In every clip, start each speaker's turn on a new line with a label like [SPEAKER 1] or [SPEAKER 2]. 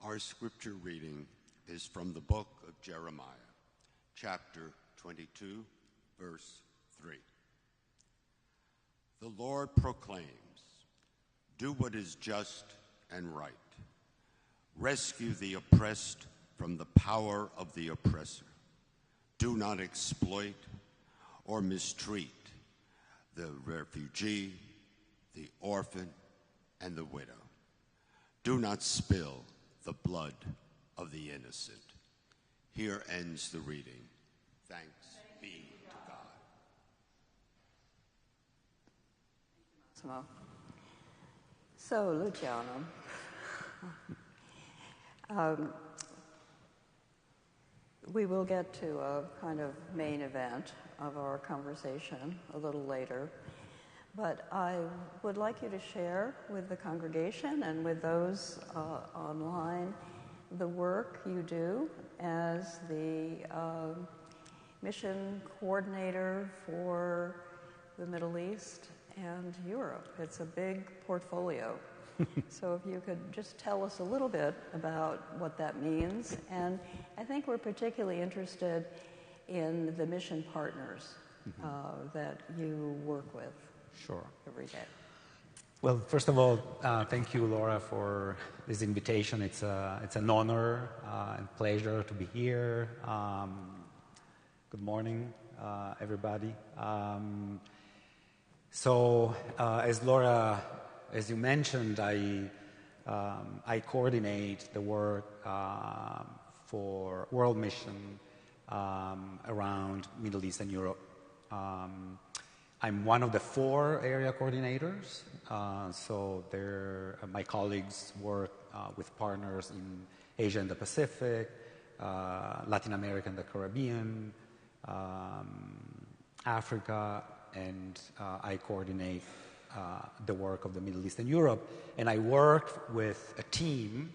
[SPEAKER 1] Our scripture reading is from the book of Jeremiah, chapter 22, verse 3. The Lord proclaims, "Do what is just and right. Rescue the oppressed from the power of the oppressor. Do not exploit or mistreat the refugee, the orphan, and the widow. Do not spill the blood of the innocent." Here ends the reading. Thanks be to God.
[SPEAKER 2] So, Luciano, we will get to a kind of main event of our conversation a little later, but I would like you to share with the congregation and with those online the work you do as the mission coordinator for the Middle East and Europe. It's a big portfolio. So if you could just tell us a little bit about what that means. And I think we're particularly interested in the mission partners that you work with every day.
[SPEAKER 3] Well, first of all, thank you, Laura, for this invitation. It's an honor and pleasure to be here. Good morning, everybody. As you mentioned, I coordinate the work for World Mission around Middle East and Europe. I'm one of the 4 area coordinators, my colleagues work with partners in Asia and the Pacific, Latin America and the Caribbean, Africa, and I coordinate the work of the Middle East and Europe. And I work with a team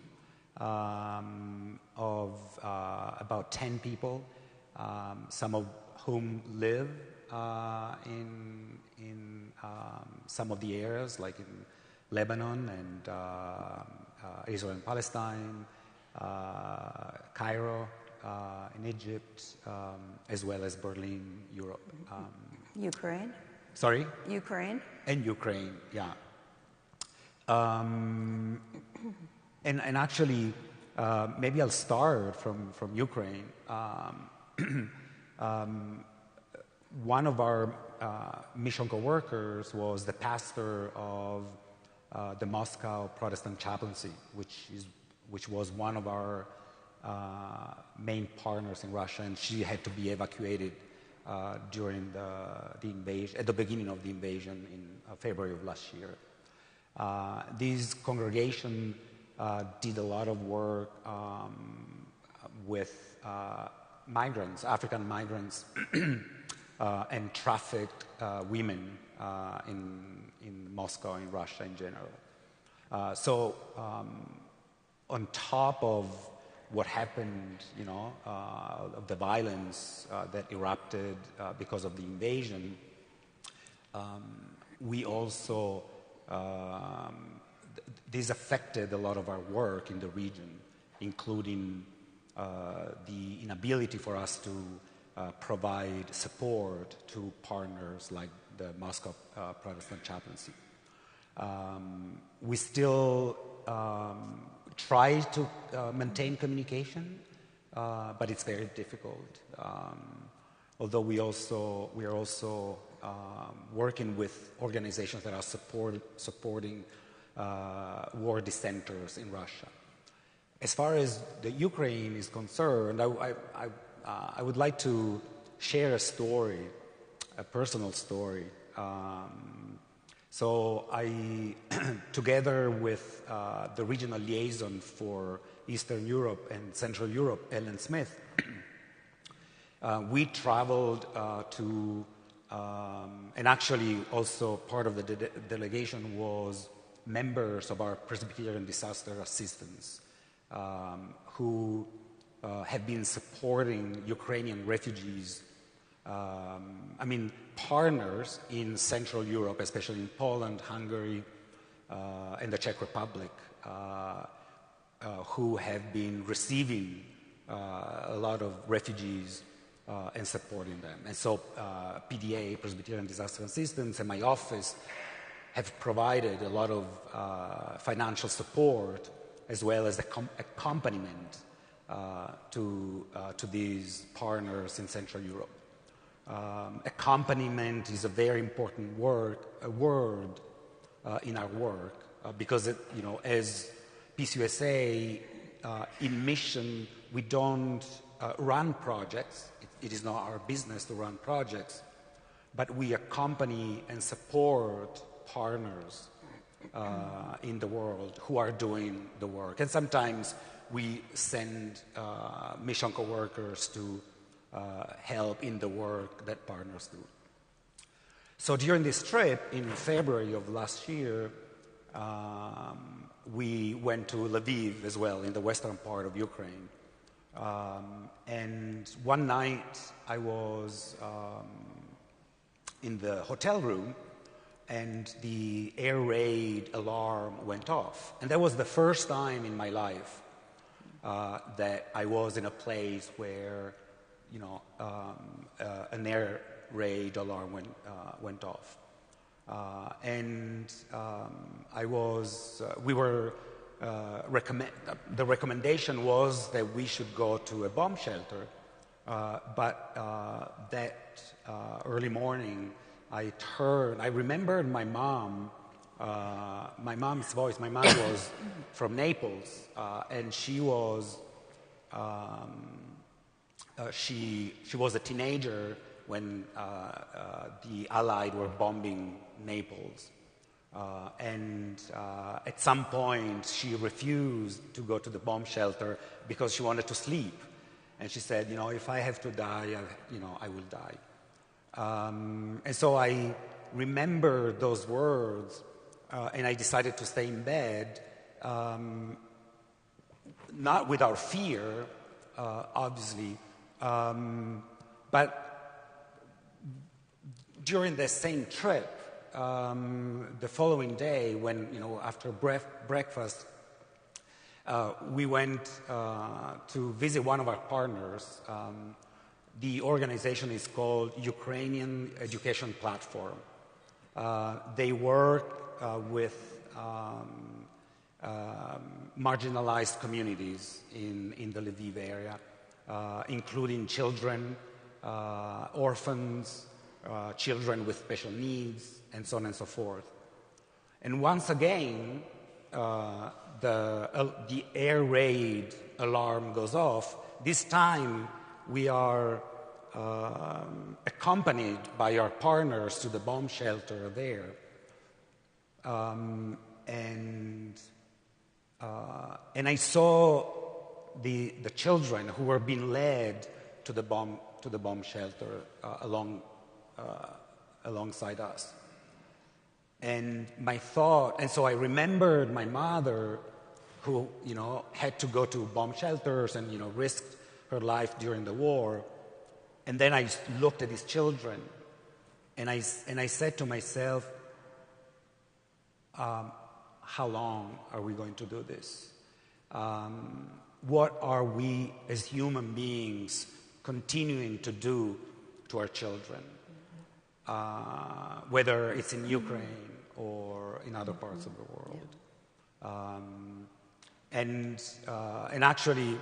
[SPEAKER 3] of about 10 people, some of whom live in some of the areas, like in Lebanon and Israel and Palestine, Cairo in Egypt, as well as Berlin, Europe.
[SPEAKER 2] Ukraine?
[SPEAKER 3] Sorry?
[SPEAKER 2] Ukraine?
[SPEAKER 3] And Ukraine, yeah. And actually, maybe I'll start from Ukraine. One of our mission co-workers was the pastor of the Moscow Protestant chaplaincy, which was one of our main partners in Russia, and she had to be evacuated during the invasion, at the beginning of the invasion in February of last year. This congregation did a lot of work with migrants, African migrants, and trafficked women in Moscow, in Russia in general. On top of what happened, of the violence that erupted because of the invasion, we also, this affected a lot of our work in the region, including the inability for us to provide support to partners like the Moscow Protestant chaplaincy. We still try to maintain communication, but it's very difficult. Although we are also working with organizations that are supporting war dissenters in Russia. As far as the Ukraine is concerned, I would like to share a story, a personal story. So I, together with the regional liaison for Eastern Europe and Central Europe, Ellen Smith, we traveled to, and actually also part of the delegation was members of our Presbyterian disaster assistance who have been supporting Ukrainian refugees, partners in Central Europe, especially in Poland, Hungary, and the Czech Republic, who have been receiving a lot of refugees and supporting them. And so PDA, Presbyterian Disaster Assistance, and my office have provided a lot of financial support as well as accompaniment to these partners in Central Europe. Accompaniment is a very important word in our work because, as Peace USA, in mission, we don't run projects. It is not our business to run projects, but we accompany and support partners in the world who are doing the work. And sometimes we send mission co-workers to help in the work that partners do. So during this trip in February of last year, we went to Lviv as well, in the western part of Ukraine. And one night I was in the hotel room and the air raid alarm went off. And that was the first time in my life that I was in a place where, an air raid alarm went off. The recommendation was that we should go to a bomb shelter, but that early morning I remembered my mom's voice. My mom was from Naples, and she was a teenager when the Allied were bombing Naples. At some point, she refused to go to the bomb shelter because she wanted to sleep. And she said, if I have to die, I will die. And so I remembered those words, and I decided to stay in bed, not without fear, obviously, but during the same trip, the following day, when after breakfast, we went to visit one of our partners. The organization is called Ukrainian Education Platform. They work with marginalized communities in the Lviv area, including children, orphans, children with special needs, and so on and so forth. And once again, the air raid alarm goes off. This time, we are accompanied by our partners to the bomb shelter there. And I saw the children who were being led to the bomb shelter alongside us. And so I remembered my mother, who had to go to bomb shelters and risked her life during the war. And then I looked at these children, and I said to myself, how long are we going to do this? What are we as human beings continuing to do to our children? Whether it's in Ukraine or in other parts of the world. And actually,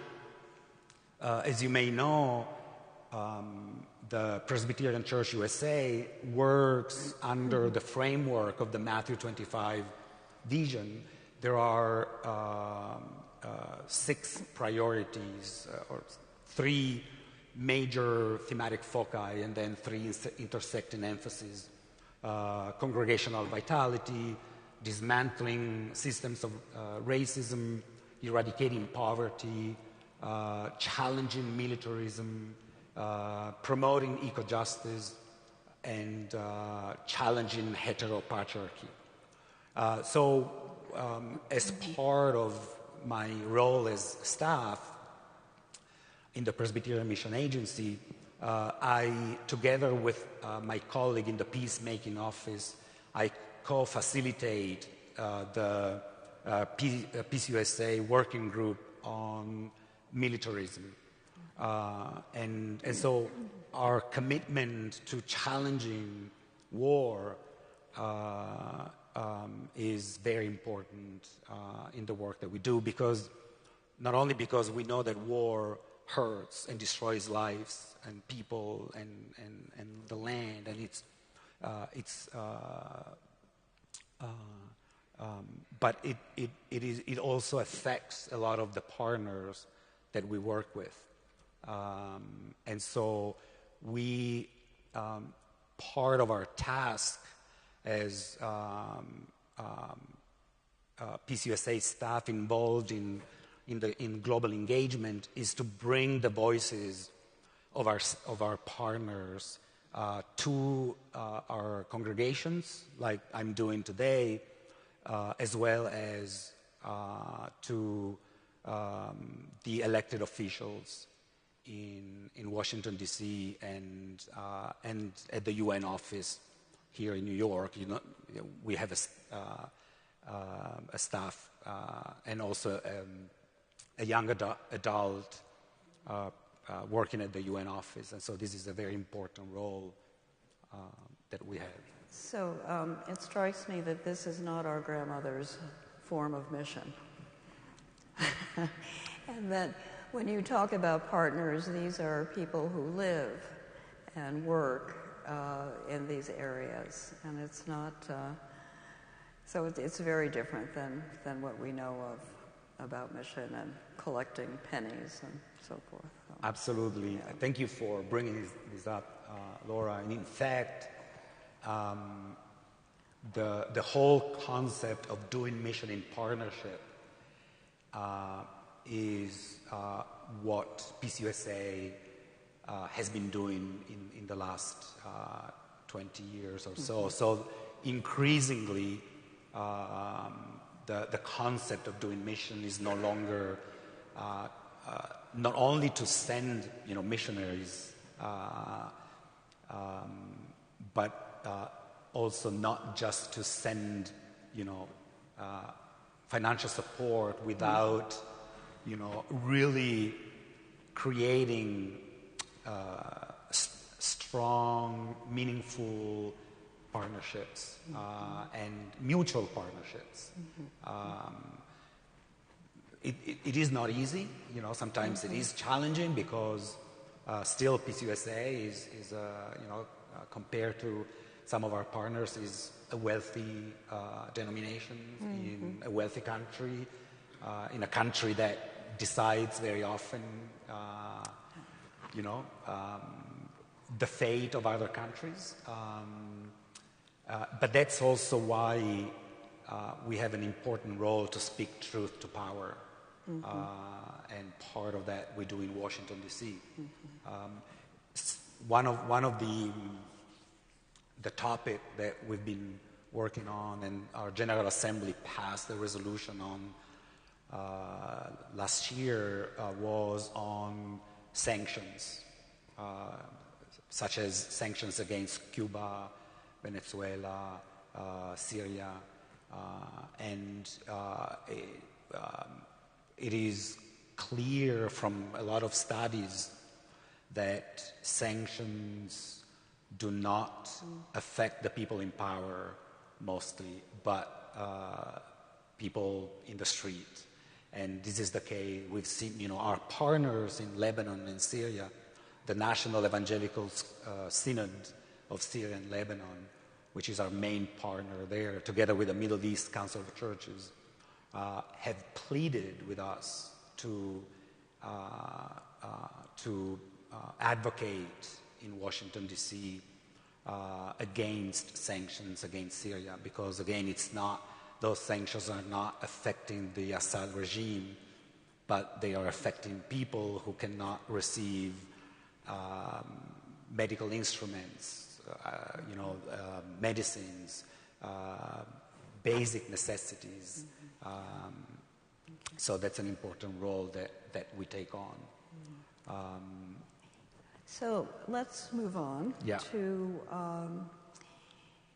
[SPEAKER 3] as you may know, the Presbyterian Church USA works under the framework of the Matthew 25 vision. There are 6 priorities, or 3 major thematic foci, and then 3 intersecting emphases: congregational vitality, dismantling systems of racism, eradicating poverty, challenging militarism, promoting eco-justice, and challenging heteropatriarchy. So as part of my role as staff in the Presbyterian Mission Agency, I, together with my colleague in the peacemaking office, I co-facilitate the PCUSA working group on militarism. And so our commitment to challenging war is very important in the work that we do, because not only because we know that war hurts and destroys lives and people and the land, and but it also affects a lot of the partners that we work with, and so we part of our task as PCUSA staff involved in global engagement is to bring the voices of our partners to our congregations, like I'm doing today, as well as to the elected officials in Washington D.C. and at the UN office here in New York. We have a staff and also a young adult working at the UN office, and so this is a very important role that we have.
[SPEAKER 2] So it strikes me that this is not our grandmother's form of mission. And that when you talk about partners, these are people who live and work in these areas, and it's not. So it's very different than what we know about mission and collecting pennies and so forth. So,
[SPEAKER 3] absolutely. Yeah. Thank you for bringing this up, Laura. And in fact, the whole concept of doing mission in partnership is what PCUSA has been doing in the last 20 years or so. Mm-hmm. So increasingly, the concept of doing mission is no longer not only to send missionaries, but also not just to send financial support without really creating strong, meaningful partnerships and mutual partnerships. It is not easy. Sometimes it is challenging because still PCUSA is compared to some of our partners, is a wealthy denomination in a wealthy country, in a country that decides very often, the fate of other countries. But that's also why we have an important role to speak truth to power. And part of that we do in Washington, D.C. One of the topic that we've been working on, and our General Assembly passed a resolution on last year, was on sanctions, such as sanctions against Cuba, Venezuela, Syria, and it is clear from a lot of studies that sanctions do not affect the people in power mostly, but people in the street. And this is the case. We've seen, our partners in Lebanon and Syria, the National Evangelical Synod of Syria and Lebanon, which is our main partner there, together with the Middle East Council of Churches, have pleaded with us to advocate in Washington, D.C. Against sanctions against Syria, because again, those sanctions are not affecting the Assad regime, but they are affecting people who cannot receive medical instruments, medicines, basic necessities. So that's an important role that we take on.
[SPEAKER 2] So let's move on to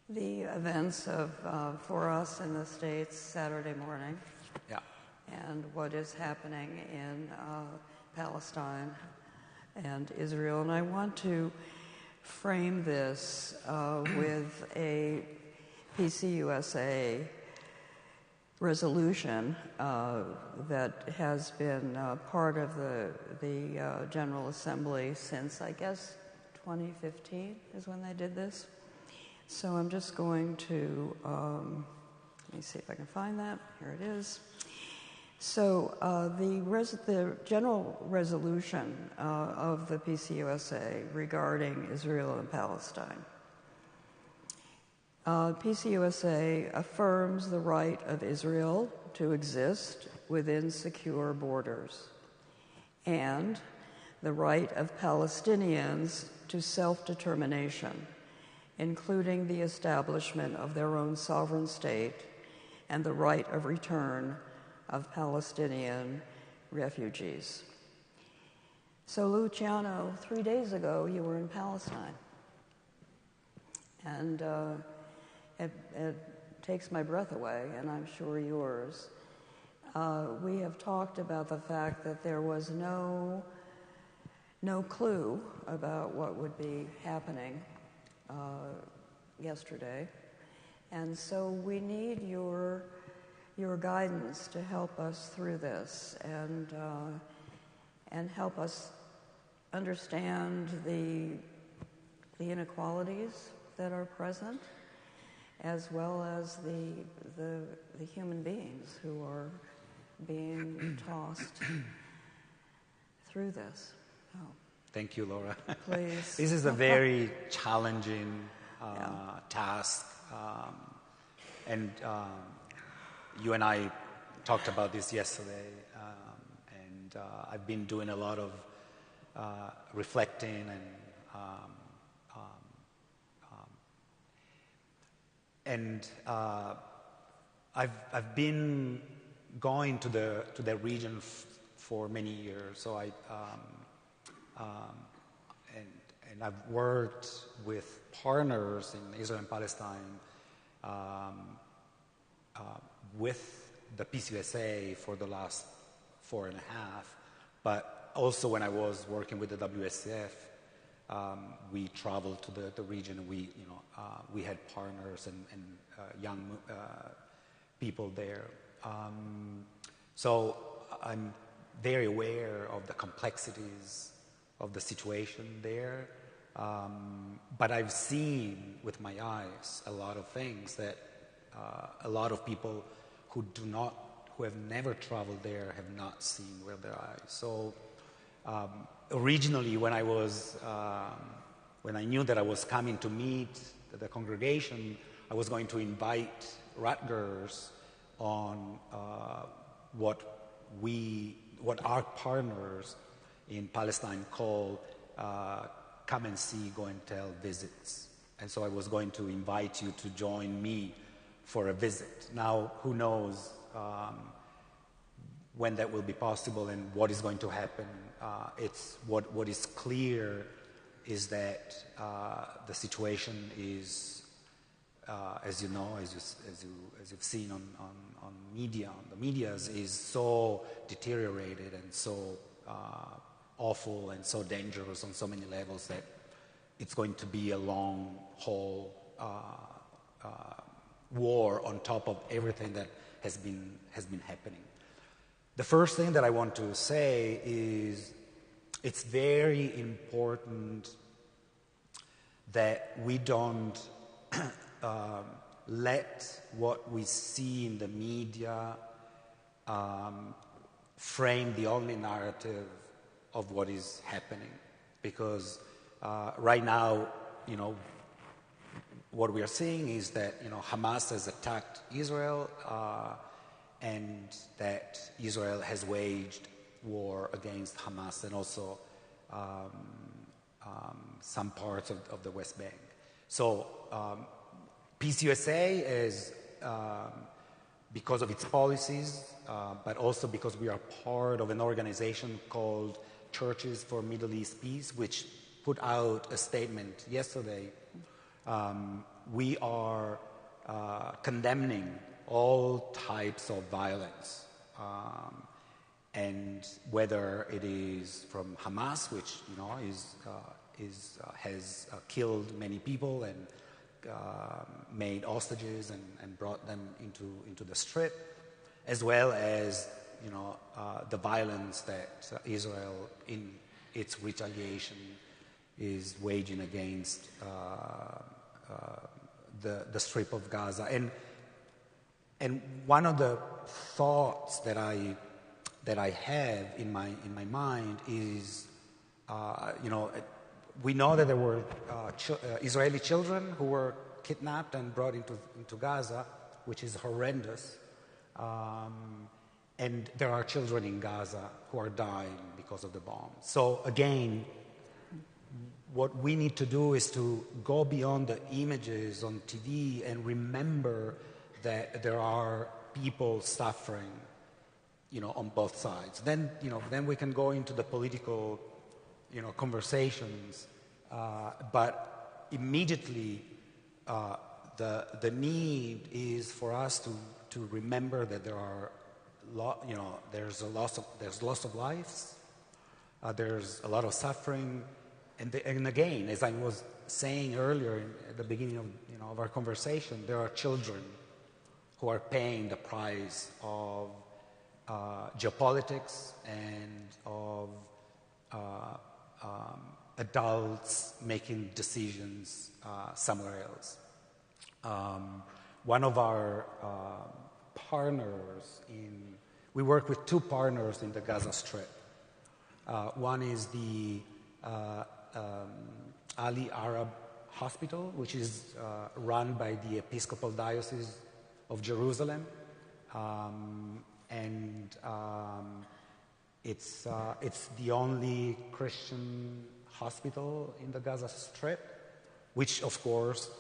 [SPEAKER 2] the events of for us in the States Saturday morning,
[SPEAKER 3] Yeah.
[SPEAKER 2] and what is happening in Palestine and Israel. And I want to frame this with a PCUSA resolution that has been part of the General Assembly since, I guess, 2015 is when they did this. So I'm just going to, let me see if I can find that. Here it is. So the general resolution of the PCUSA regarding Israel and Palestine. PCUSA affirms the right of Israel to exist within secure borders and the right of Palestinians to self-determination, including the establishment of their own sovereign state and the right of return of Palestinian refugees. So, Luciano, 3 days ago you were in Palestine, and it takes my breath away, and I'm sure yours. We have talked about the fact that there was no clue about what would be happening yesterday, and so we need your guidance to help us through this and help us understand the inequalities that are present, as well as the human beings who are being tossed through this. Oh.
[SPEAKER 3] Thank you, Laura.
[SPEAKER 2] Please.
[SPEAKER 3] This is a very challenging task, and you and I talked about this yesterday, and I've been doing a lot of reflecting and I've been going to the region for many years. So and I've worked with partners in Israel and Palestine with the PCUSA for the last 4.5, but also when I was working with the WSCF, we traveled to the region. We had partners and young people there. So I'm very aware of the complexities of the situation there. But I've seen with my eyes a lot of things that a lot of people who have never traveled there have not seen with their eyes. So originally, when I knew that I was coming to meet the congregation, I was going to invite Rutgers on what our partners in Palestine call come and see, go and tell visits. And so I was going to invite you to join me for a visit. Now, who knows when that will be possible and what is going to happen. It's what is clear is that the situation is, as you know, as you've seen on media, the media is so deteriorated and so awful and so dangerous on so many levels that it's going to be a long haul war on top of everything that has been happening. The first thing that I want to say is it's very important that we don't let what we see in the media frame the only narrative of what is happening. Because right now, what we are seeing is that, Hamas has attacked Israel and that Israel has waged war against Hamas and also some parts of the West Bank. So PCUSA is, because of its policies, but also because we are part of an organization called Churches for Middle East Peace, which put out a statement yesterday we are condemning all types of violence, and whether it is from Hamas, which has killed many people and made hostages and brought them into the strip, as well as the violence that Israel, in its retaliation, is waging against the Strip of Gaza. And one of the thoughts that I have in my mind is, we know that there were Israeli children who were kidnapped and brought into Gaza, which is horrendous. And there are children in Gaza who are dying because of the bomb. So again, what we need to do is to go beyond the images on TV and remember that there are people suffering, on both sides. Then we can go into the political, conversations. But immediately, the need is for us to remember that there are, there's loss of lives, there's a lot of suffering, and again, as I was saying earlier at the beginning of our conversation, there are children who are paying the price of geopolitics and of adults making decisions somewhere else. One of our partners we work with two partners in the Gaza Strip. One is the Ali Arab Hospital, which is run by the Episcopal Diocese of Jerusalem, and it's the only Christian hospital in the Gaza Strip, which of course,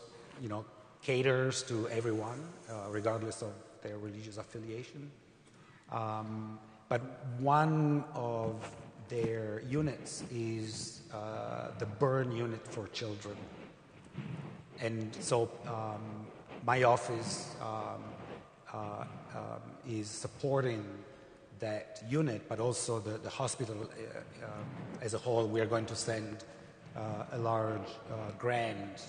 [SPEAKER 3] caters to everyone, regardless of their religious affiliation. But one of their units is the burn unit for children. And so my office is supporting that unit, but also the hospital as a whole. We are going to send a large grant.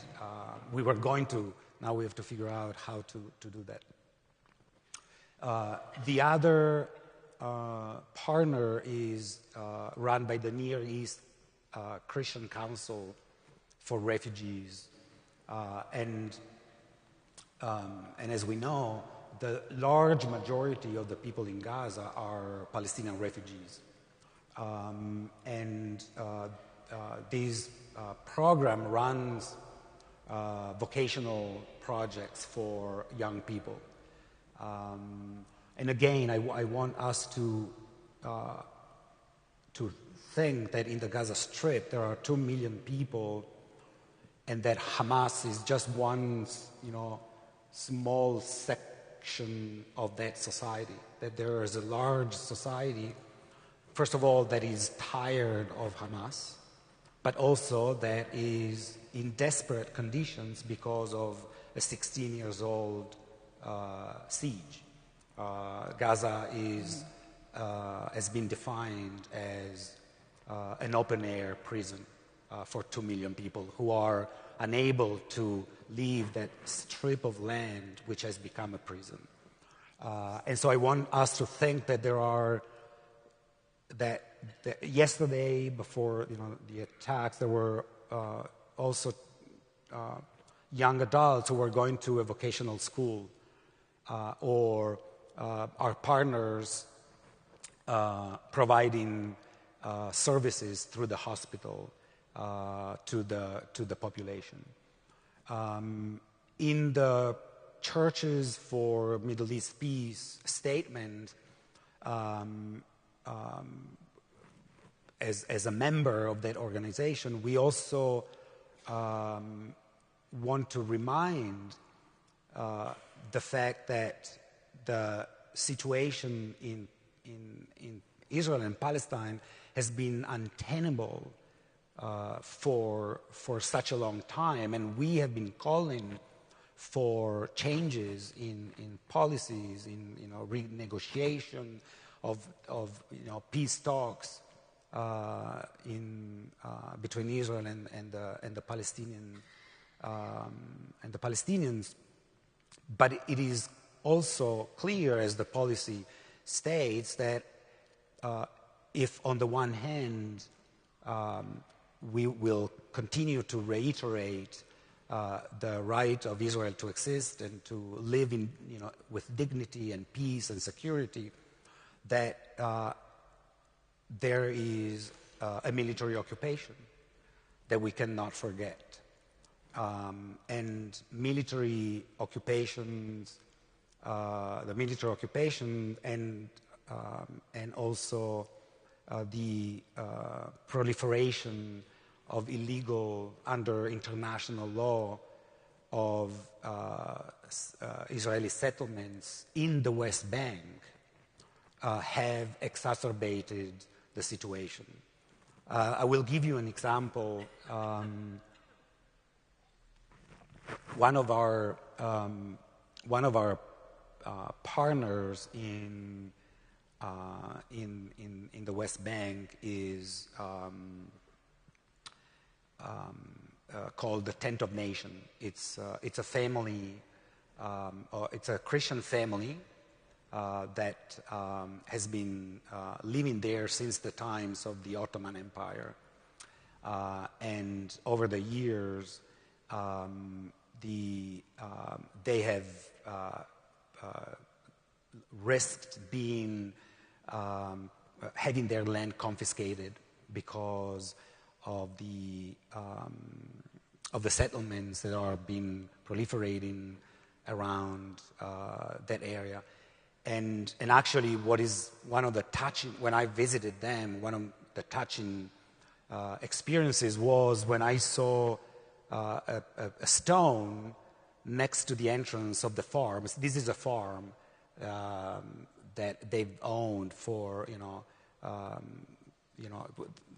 [SPEAKER 3] We were going to, now we have to figure out how to do that. The other partner is run by the Near East Christian Council for Refugees. And as we know, the large majority of the people in Gaza are Palestinian refugees. And this program runs vocational projects for young people. And again, I want us to think that in the Gaza Strip there are 2 million people, and that Hamas is just one, small section of that society. That there is a large society, first of all, that is tired of Hamas, but also that is in desperate conditions because of a 16-year-old siege. Gaza has been defined as an open-air prison for 2 million people who are unable to leave that strip of land which has become a prison. And so I want us to think that there are, that yesterday before the attacks, there were also young adults who were going to a vocational school, or our partners providing services through the hospital to the population. In the Churches for Middle East Peace statement, as a member of that organization, we also want to remind the fact that the situation in Israel and Palestine has been untenable for such a long time, and we have been calling for changes in policies, in renegotiation of peace talks between Israel and the Palestinians. But it is also clear, as the policy states, that if on the one hand we will continue to reiterate the right of Israel to exist and to live with dignity and peace and security, that there is a military occupation that we cannot forget. And military occupations, the military occupation and also the proliferation of illegal, under international law, of Israeli settlements in the West Bank have exacerbated the situation. I will give you an example. One of our partners in the West Bank is called the Tent of Nation. It's a family. It's a Christian family that has been living there since the times of the Ottoman Empire, and over the years, they have risked being having their land confiscated because of the settlements that are being proliferating around that area. And actually, what is one of the touching, when I visited them, one of the touching experiences was when I saw a stone next to the entrance of the farm. This is a farm that they've owned for,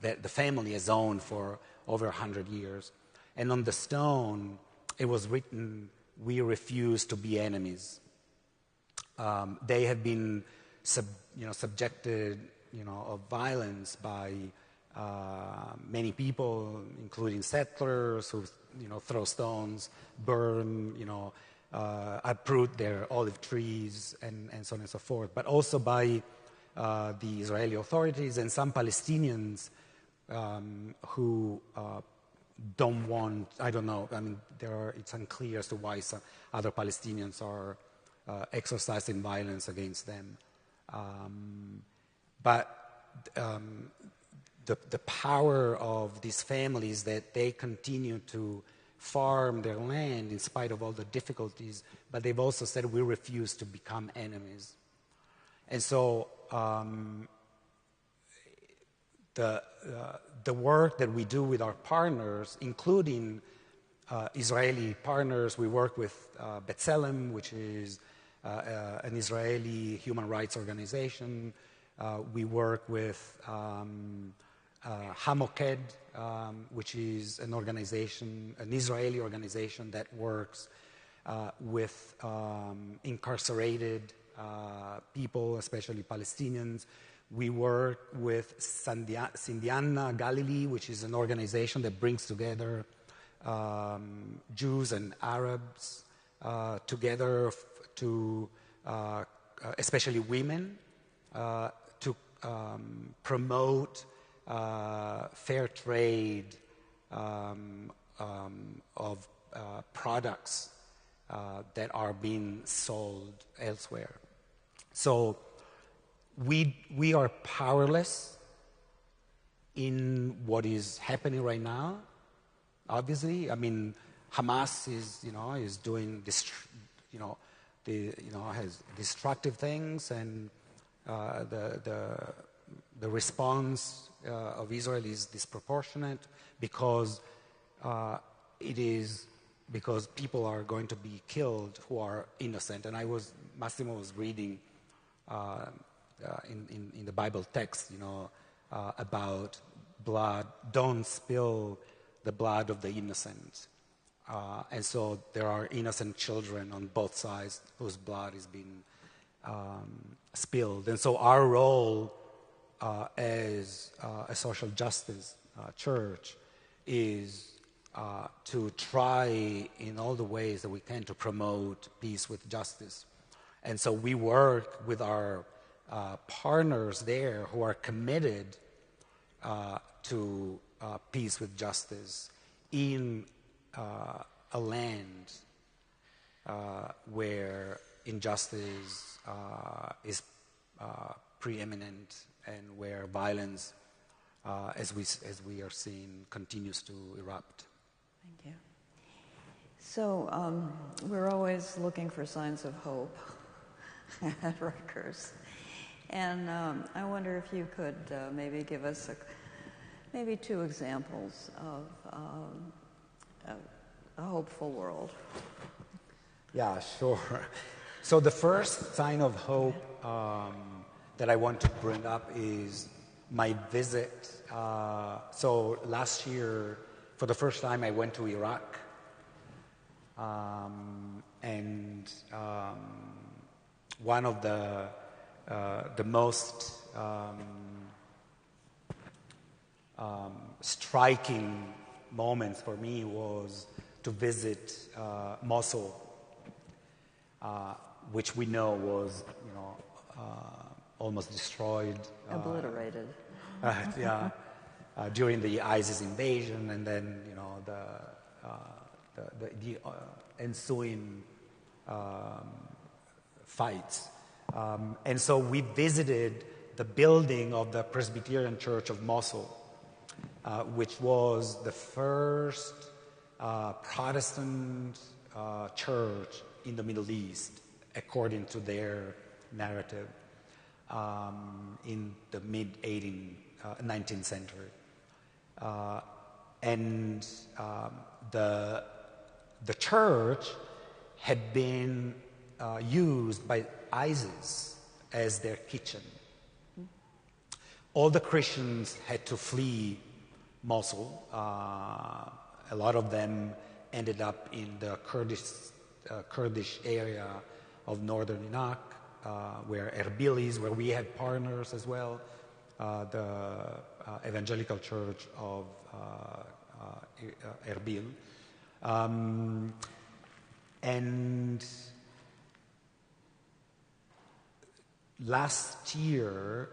[SPEAKER 3] that the family has owned for over 100 years. And on the stone, it was written, "We refuse to be enemies." They have been subjected, of violence by many people, including settlers who, throw stones, burn, uproot their olive trees, and so on and so forth. But also by the Israeli authorities and some Palestinians who don't want, I don't know, I mean, it's unclear as to why some other Palestinians are exercising violence against them. But the power of these families, that they continue to farm their land in spite of all the difficulties, but they've also said, we refuse to become enemies. And so the work that we do with our partners, including Israeli partners, we work with B'Tselem, which is an Israeli human rights organization. We work with Hamoked, which is an organization, an Israeli organization that works with incarcerated people, especially Palestinians. We work with Sindiana Galilee, which is an organization that brings together Jews and Arabs together to, especially women, to promote fair trade of products that are being sold elsewhere. So we are powerless in what is happening right now. Obviously, I mean, Hamas is doing this, has destructive things, and the response of Israel is disproportionate because because people are going to be killed who are innocent. And Massimo was reading in the Bible text, about blood. Don't spill the blood of the innocent. And so there are innocent children on both sides whose blood is being spilled. And so our role as a social justice church is to try in all the ways that we can to promote peace with justice. And so we work with our partners there who are committed to peace with justice in a land where injustice is preeminent and where violence, as we are seeing, continues to erupt.
[SPEAKER 2] Thank you. So we're always looking for signs of hope at Rutgers. And I wonder if you could maybe give us maybe 2 examples of a hopeful world.
[SPEAKER 3] Yeah, sure. So the first sign of hope that I want to bring up is my visit. So last year, for the first time, I went to Iraq. And one of the most striking moments for me was to visit Mosul, which we know was, almost destroyed.
[SPEAKER 2] Obliterated.
[SPEAKER 3] During the ISIS invasion, and then, the ensuing fights. And so we visited the building of the Presbyterian Church of Mosul, which was the first Protestant church in the Middle East, according to their narrative, in the mid-19th century. And the church had been used by ISIS as their kitchen. All the Christians had to flee Mosul. A lot of them ended up in the Kurdish area of northern Iraq, where Erbil is, where we had partners as well, the Evangelical Church of Erbil. And last year,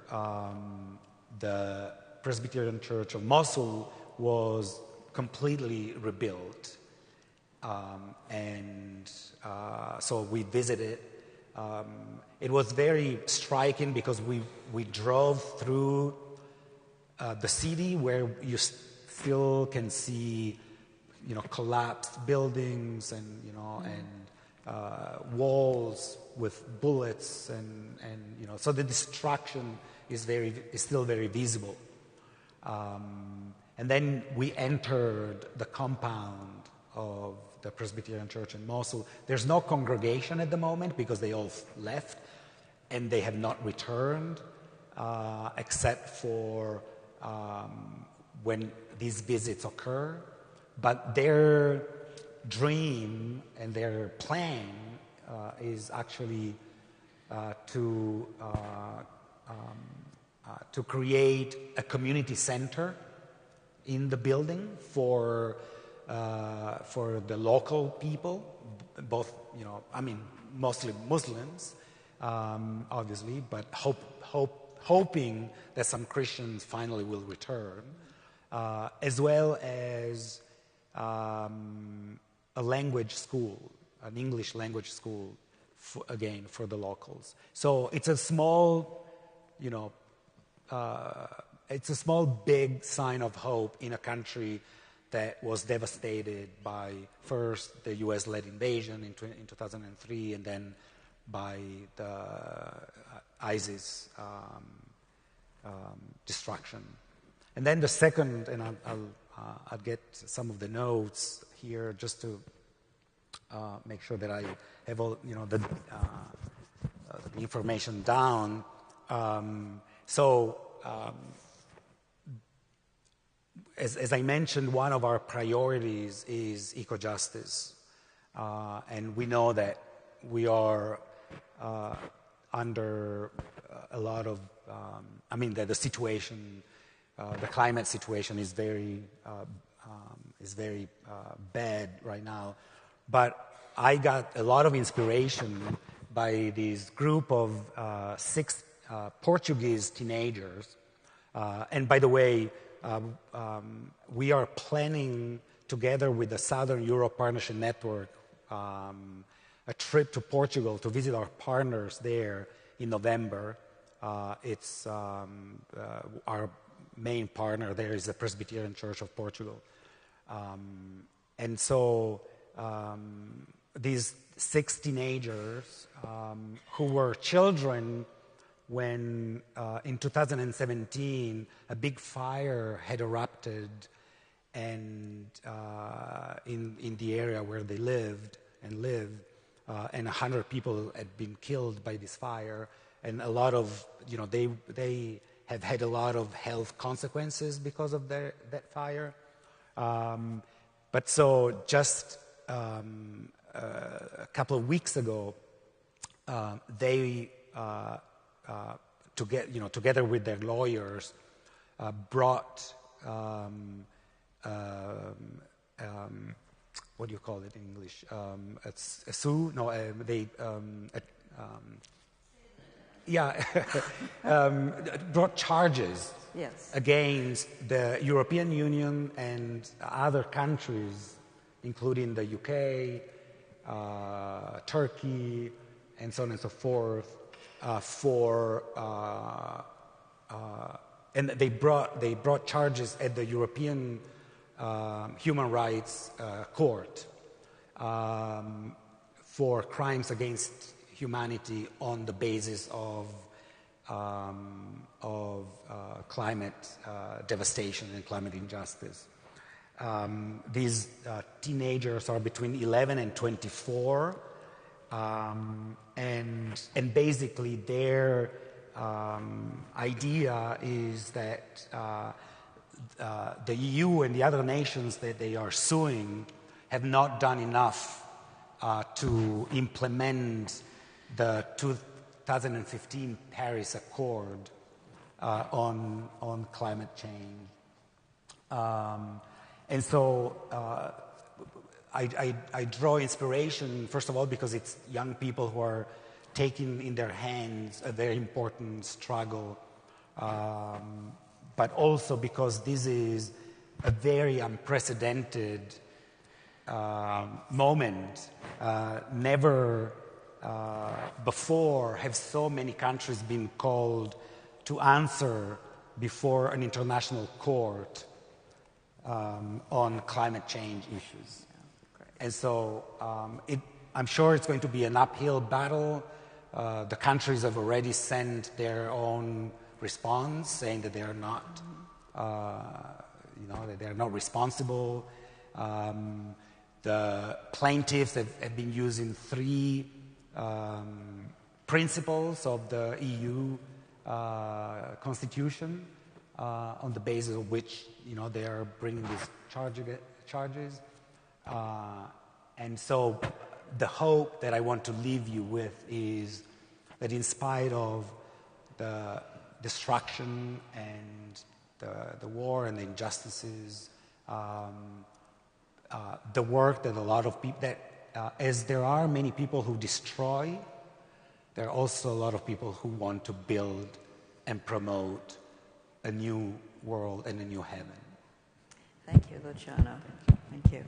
[SPEAKER 3] the Presbyterian Church of Mosul was completely rebuilt. So we visited. It was very striking because we drove through the city where you still can see, collapsed buildings and walls with bullets and so the destruction is still very visible. And then we entered the compound of the Presbyterian Church in Mosul. There's no congregation at the moment because they all left and they have not returned, except for when these visits occur. But their dream and their plan is actually to create a community center in the building for the local people, both, mostly Muslims, obviously, but hoping that some Christians finally will return, as well as a language school, an English language school, for the locals. So it's a small, big sign of hope in a country that was devastated by first the U.S.-led invasion in 2003, and then by the ISIS destruction. And then the second, and I'll get some of the notes here just to make sure that I have all the information down. as I mentioned, one of our priorities is eco-justice. And we know that we are under a lot of, the situation, the climate situation is very bad right now. But I got a lot of inspiration by this group of 6 Portuguese teenagers. And by the way, we are planning, together with the Southern Europe Partnership Network, a trip to Portugal to visit our partners there in November. It's our main partner there is the Presbyterian Church of Portugal. And so these 6 teenagers who were children when in 2017 a big fire had erupted and in the area where they lived, and 100 people had been killed by this fire, and a lot of, they have had a lot of health consequences because of that fire. But so just a couple of weeks ago, they together with their lawyers, brought what do you call it in English? A sue? No, brought charges against the European Union and other countries, including the UK, Turkey, and so on and so forth, and they brought charges at the European Human Rights Court for crimes against humanity on the basis of climate devastation and climate injustice. These teenagers are between 11 and 24, and basically their idea is that the EU and the other nations that they are suing have not done enough to implement the 2015 Paris Accord on climate change. And so I draw inspiration, first of all, because it's young people who are taking in their hands a very important struggle, but also because this is a very unprecedented moment. Never before have so many countries been called to answer before an international court on climate change issues. And so I'm sure it's going to be an uphill battle. The countries have already sent their own response, saying that they are not, that they are not responsible. The plaintiffs have been using 3 principles of the EU Constitution, on the basis of which they are bringing these charges. And so the hope that I want to leave you with is that in spite of the destruction and the war and the injustices, the work that a lot of people, as there are many people who destroy, there are also a lot of people who want to build and promote a new world and a new heaven.
[SPEAKER 2] Thank you, Luciano. Thank you.